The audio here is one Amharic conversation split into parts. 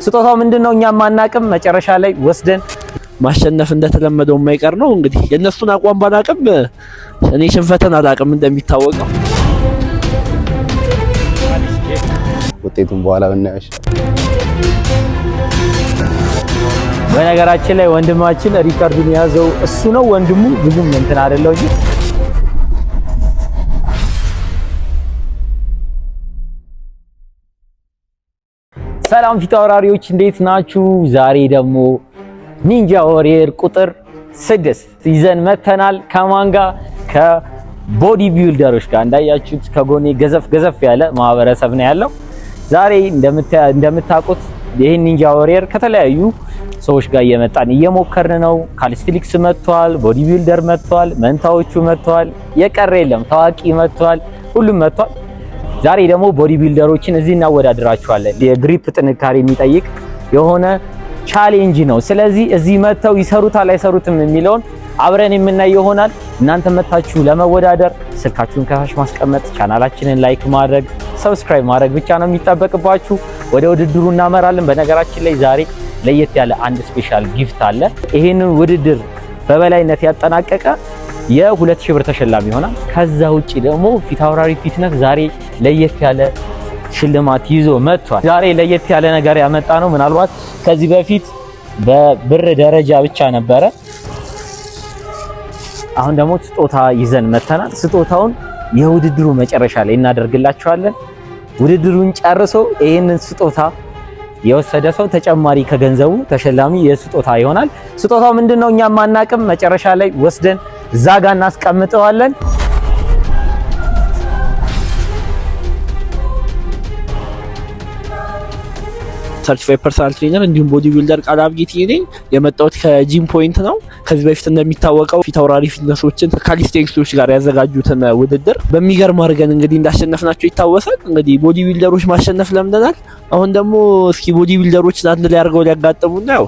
ስጦታው ምንድነው? እኛ ማናቅም መጨረሻ ላይ ወስደን ማሸነፍ እንደተለመደው የማይቀር ነው። እንግዲህ የነሱን አቋም ባላቅም እኔ ሽንፈትን አላቅም እንደሚታወቀው። ውጤቱን በኋላ ብናያሽ። በነገራችን ላይ ወንድማችን ሪካርዱን የያዘው እሱ ነው። ወንድሙ ብዙም እንትን አይደለው እንጂ ሰላም ፊት አውራሪዎች እንዴት ናችሁ? ዛሬ ደግሞ ኒንጃ ዋሪየር ቁጥር 6 ይዘን መተናል። ከማን ጋር? ከቦዲ ቢልደሮች ጋር። እንዳያችሁት ከጎኔ ገዘፍ ያለ ማህበረሰብ ነው ያለው። ዛሬ እንደምታውቁት ይሄን ኒንጃ ዋሪየር ከተለያዩ ሰዎች ጋር እየመጣን እየሞከርን ነው። ካልስቲሊክስ መጥቷል፣ ቦዲ ቢልደር መጥቷል፣ መንታዎቹ መጥቷል፣ የቀረ የለም፣ ታዋቂ መጥቷል፣ ሁሉም መጥቷል። ዛሬ ደግሞ ቦዲ ቢልደሮችን እዚህ እናወዳድራቸዋለን። የግሪፕ ጥንካሬ የሚጠይቅ የሆነ ቻሌንጅ ነው። ስለዚህ እዚህ መተው ይሰሩታል አይሰሩትም የሚለውን አብረን የምናይ ይሆናል። እናንተ መታችሁ ለመወዳደር ስልካችሁን ከታች ማስቀመጥ፣ ቻናላችንን ላይክ ማድረግ፣ ሰብስክራይብ ማድረግ ብቻ ነው የሚጠበቅባችሁ። ወደ ውድድሩ እናመራለን። በነገራችን ላይ ዛሬ ለየት ያለ አንድ ስፔሻል ጊፍት አለ። ይሄንን ውድድር በበላይነት ያጠናቀቀ የ2000 ብር ተሸላሚ ይሆናል። ከዛ ውጪ ደግሞ ፊት አውራሪ ፊትነስ ዛሬ ለየት ያለ ሽልማት ይዞ መጥቷል። ዛሬ ለየት ያለ ነገር ያመጣ ነው። ምናልባት ከዚህ በፊት በብር ደረጃ ብቻ ነበረ። አሁን ደግሞ ስጦታ ይዘን መተናል። ስጦታውን የውድድሩ መጨረሻ ላይ እናደርግላችኋለን። ውድድሩን ጨርሶ ይሄንን ስጦታ የወሰደ ሰው ተጨማሪ ከገንዘቡ ተሸላሚ የስጦታ ይሆናል። ስጦታው ምንድነው? እኛ ማናቅም መጨረሻ ላይ ወስደን እዛ ጋር እናስቀምጠዋለን። ሰርቲፋይድ ፐርሰናል ትሬነር እንዲሁም ቦዲ ቢልደር ቃል አብጌት ነኝ። የመጣሁት ከጂም ፖይንት ነው። ከዚህ በፊት እንደሚታወቀው ፊት አውራሪ ፊትነሶችን ከካሊስቴኒክሶች ጋር ያዘጋጁትን ውድድር በሚገርም አድርገን እንግዲህ እንዳሸነፍናቸው ይታወሳል። እንግዲህ ቦዲ ቢልደሮች ማሸነፍ ለምደናል። አሁን ደግሞ እስኪ ቦዲ ቢልደሮች አንድ ላይ አድርገው ሊያጋጥሙና ያው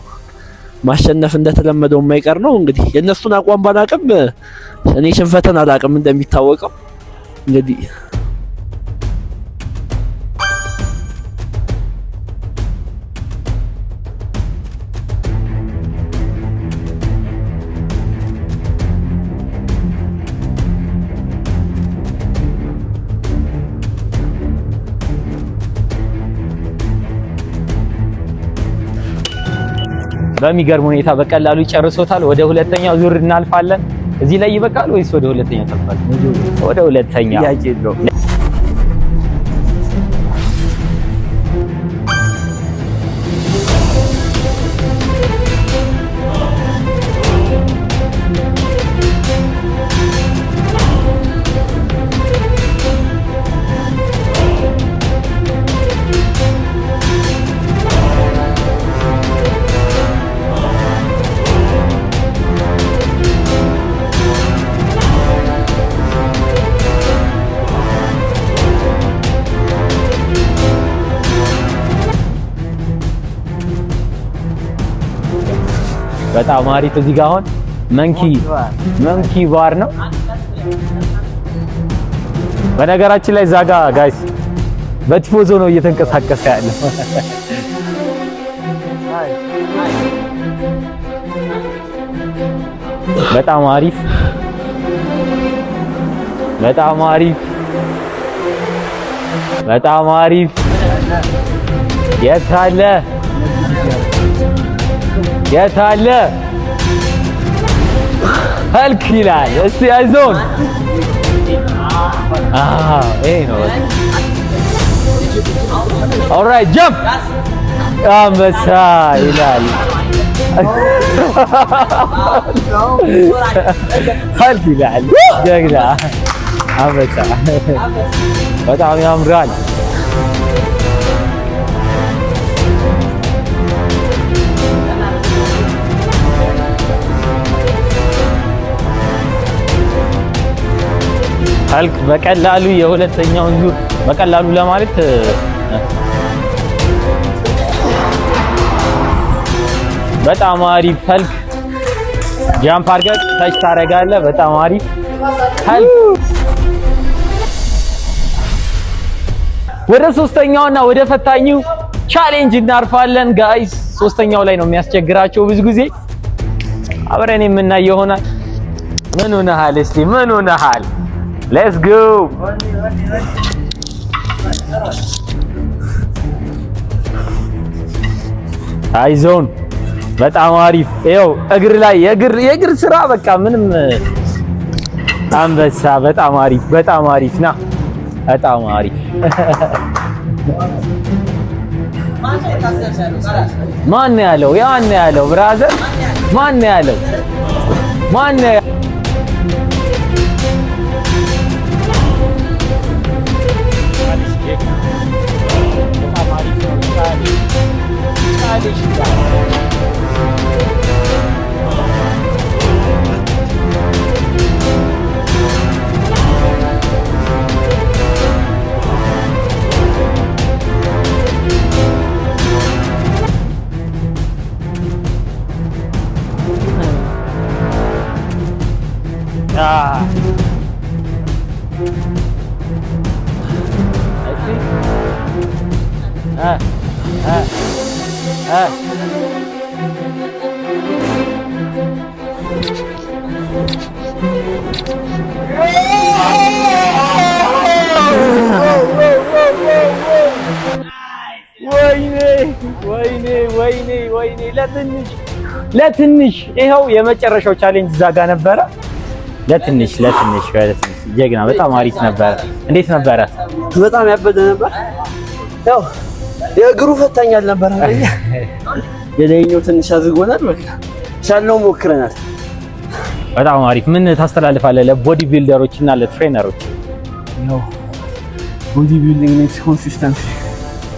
ማሸነፍ እንደተለመደው የማይቀር ነው። እንግዲህ የነሱን አቋም ባላቅም እኔ ሽንፈትን አላቅም እንደሚታወቀው። እንግዲህ በሚገርም ሁኔታ በቀላሉ ይጨርሶታል። ወደ ሁለተኛው ዙር እናልፋለን። እዚህ ላይ ይበቃል ወይስ ወደ ሁለተኛው ተልፋል? ወደ ሁለተኛው ያቄለው በጣም አሪፍ። እዚህ ጋር አሁን መንኪ ባር ነው። በነገራችን ላይ ዛጋ ጋይስ በቲፎዞ ነው እየተንቀሳቀሰ ያለው። በጣም አሪፍ በጣም አሪፍ በጣም አሪፍ። የት አለ ሀልክ ይላል። እስቲ አይዞን። ይሄ ነው። ኦልራይት ጀምፕ አንበሳ ይላል። ሀልክ ይላል። ጀግና አንበሳ በጣም ያምራል። ሀልክ በቀላሉ የሁለተኛውን ዙር በቀላሉ ለማለት በጣም አሪፍ። ሀልክ ጃምፕ አድርገህ ታች ታደርጋለህ። በጣም አሪፍ ሀልክ። ወደ ሶስተኛውና ወደ ፈታኙ ቻሌንጅ እናርፋለን ጋይስ። ሶስተኛው ላይ ነው የሚያስቸግራቸው ብዙ ጊዜ። አብረን የምናየው ይሆናል። ምን ሆነሃል? እስቲ ምን ሆነሃል? ሌትስ ጎ። አይዞን በጣም አሪፍ። ይኸው እግር ላይ የእግር ስራ በቃ ምንም አንበሳ። በጣም አሪፍ በጣም አሪፍ ና በጣም አሪፍ። ማን ያለው? ያን ያለው ብራዘር ማን ያለው? ማን ወይኔ ለትንሽ ይኸው የመጨረሻው ቻሌንጅ እዛ ጋር ነበረ። ለትንሽ ጀግና በጣም አሪፍ ነበረ። እንዴት ነበረ? በጣም ያበደ ነበር። ያው የእግሩ ፈታኝ አልነበረ። የላይኛው ትንሽ አዝጎናል። በቃ ቻልነው ሞክረናል። በጣም አሪፍ። ምን ታስተላልፋለህ ለቦዲ ቢልደሮች እና ለትሬነሮች? ያው ቦዲ ቢልዲንግ ኔክስት ኮንሲስተንሲ፣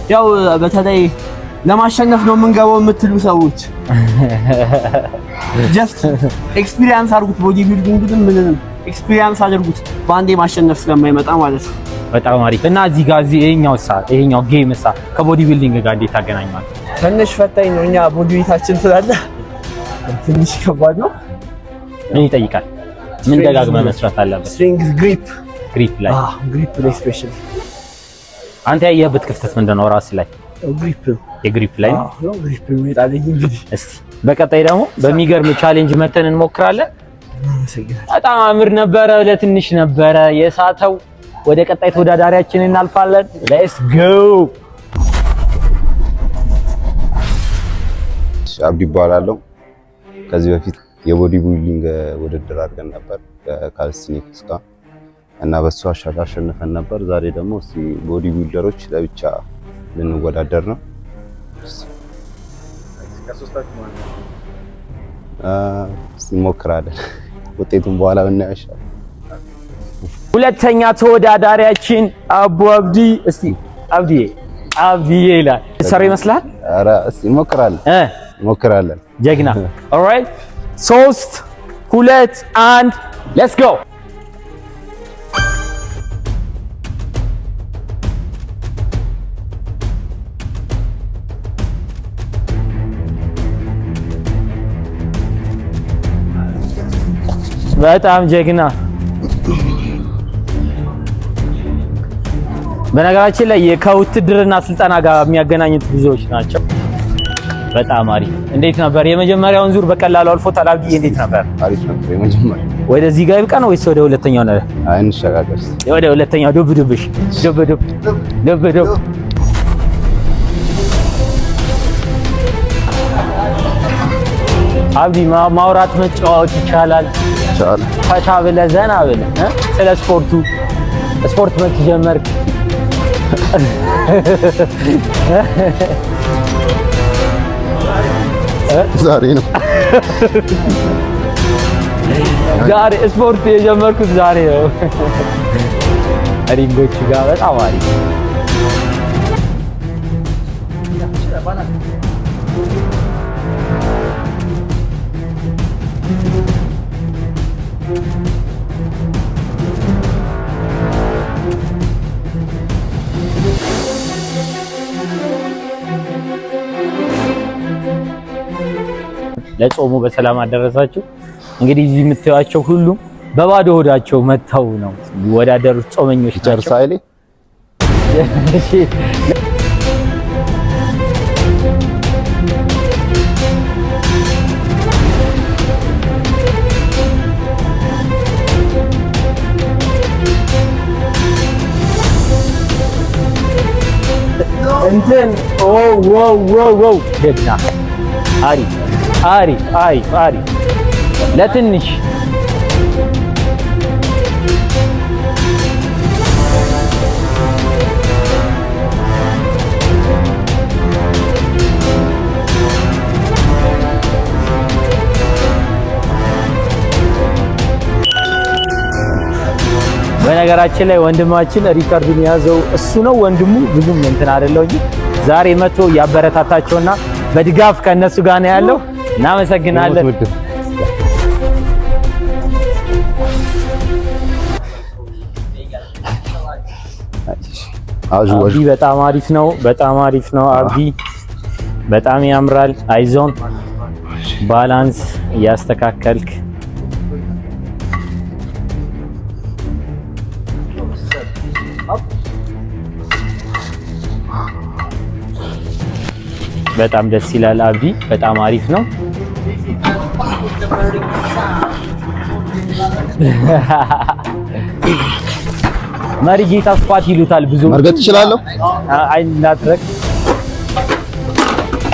ያው በተለይ ለማሸነፍ ነው የምንገባው የምትሉ ሰዎች ጀስት ኤክስፒሪየንስ አድርጉት። ቦዲ ቢልዲንግ ግን ምንም ኤክስፒሪየንስ አድርጉት፣ በአንዴ ማሸነፍ ስለማይመጣ ማለት ነው። በጣም አሪፍ። እና እዚህ ጋር ይሄኛው ጌም ከቦዲ ቢልዲንግ ጋር እንዴት ታገናኛለህ? ትንሽ ፈታኝ ነው። እኛ ቦዲ ዌታችን ስላለ ትንሽ ከባድ ነው። ምን ይጠይቃል? ምን ደጋግመህ መስራት አለበት? ስትሪንግዝ፣ ግሪፕ ላይ ስፔሻሊ። አንተ ያየህበት ክፍተት ምንድን ነው? ራስ ላይ የግሪፕ ላይ ነው። ግሪፕ ይመጣልኝ እንግዲህ። እስቲ በቀጣይ ደግሞ በሚገርም ቻሌንጅ መተን እንሞክራለን። በጣም አምር ነበረ። ለትንሽ ነበረ የሳተው። ወደ ቀጣይ ተወዳዳሪያችን እናልፋለን። ሌትስ ጎ። አብዲ ይባላለሁ። ከዚህ በፊት የቦዲ ቢልዲንግ ውድድር አድርገን ነበር ከካልሲኒክስ ጋር እና በሱ አሸንፈን ነበር። ዛሬ ደግሞ እስቲ ቦዲ ቢልደሮች ለብቻ ልንወዳደር ነው። እስቲ እንሞክራለን። ውጤቱን በኋላ ብናየው ይሻላል። ሁለተኛ ተወዳዳሪያችን አቡ አብዲ። እስቲ አብዲዬ ይላል። ሰሩ ይመስላል። ኧረ እስቲ እንሞክራለን። ጀግና። ኦልራይት 3 2 1 ሌትስ ጎ። በጣም ጀግና። በነገራችን ላይ ከውትድርና ስልጠና ጋር የሚያገናኙት ብዙዎች ናቸው። በጣም አሪፍ። እንዴት ነበር የመጀመሪያውን ዙር? በቀላሉ አልፎታል። አብዲ እንዴት ነበር? አሪፍ ነበር የመጀመሪያው። ወደዚህ ጋር ይብቃ ነው ወይስ ወደ ሁለተኛው ነው? አይ እንሸጋገር። ወደ ሁለተኛው ዱብ። አብዲ ማውራት መጫወት ይቻላል። ፈታ ብለህ ዘና ብለህ ስለ ስፖርት መች ጀመርክ? ዛሬ ነው። ዛሬ ስፖርት የጀመርኩት ዛሬ ነው። ሪንጎች ጋር በጣም አሪፍ። ለጾሙ በሰላም አደረሳችሁ። እንግዲህ እዚህ የምታዩቸው ሁሉም በባዶ ሆዳቸው መተው ነው ወዳደሩት ጾመኞች ናቸው። እንትን ኦ ጀግና አሪፍ ለትንሽ በነገራችን ላይ ወንድማችን ሪከርዱን የያዘው እሱ ነው። ወንድሙ ብዙም እንትን አይደለው እንጂ ዛሬ መቶ ያበረታታቸውና በድጋፍ ከነሱ ጋር ነው ያለው። እናመሰግናለን። አብዲ በጣም አሪፍ ነው። አብዲ በጣም ያምራል። አይዞን፣ ባላንስ እያስተካከልክ በጣም ደስ ይላል። አብዲ በጣም አሪፍ ነው። መሪጌታ ስኳት ይሉታል ብዙ መርገጥ ይችላልው። አይ እንዳትረክ።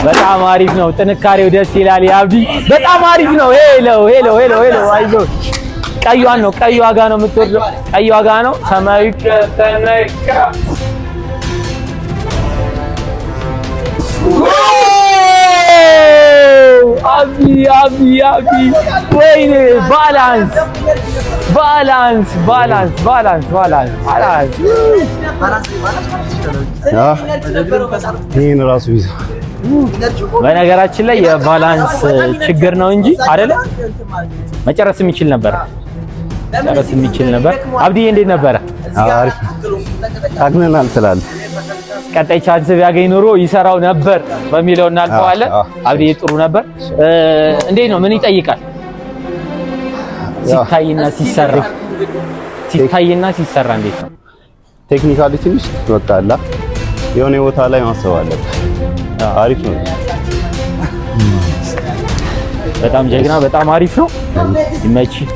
በጣም አሪፍ ነው። ጥንካሬው ደስ ይላል። አብዲ በጣም አሪፍ ነው። ሄሎ አይዞ። ቀዩዋን ነው ቀዩዋ ጋር ነው የምትወርደው። ቀዩዋ ጋር ነው ሰማያዊ ከተነካ አቢ ወይኔ ባላንስ ይሄን ራሱ ይዘው በነገራችን ላይ የባላንስ ችግር ነው እንጂ አይደለ መጨረስ የሚችል ነበር። አብዲ እንዴት ነበረ? አሪፍ ታግነናል ትላለህ። ቀጣይ ቻንስ ቢያገኝ ኑሮ ይሰራው ነበር በሚለው እናልፈዋለን። አብዲ ጥሩ ነበር። እንዴት ነው? ምን ይጠይቃል? ሲታይና ሲሰራ እንዴት ነው? ቴክኒካሊ ትንሽ ትወጣላ። የሆነ ቦታ ላይ ማሰብ አለብህ። አሪፍ ነው። በጣም ጀግና፣ በጣም አሪፍ ነው። ይመችህ።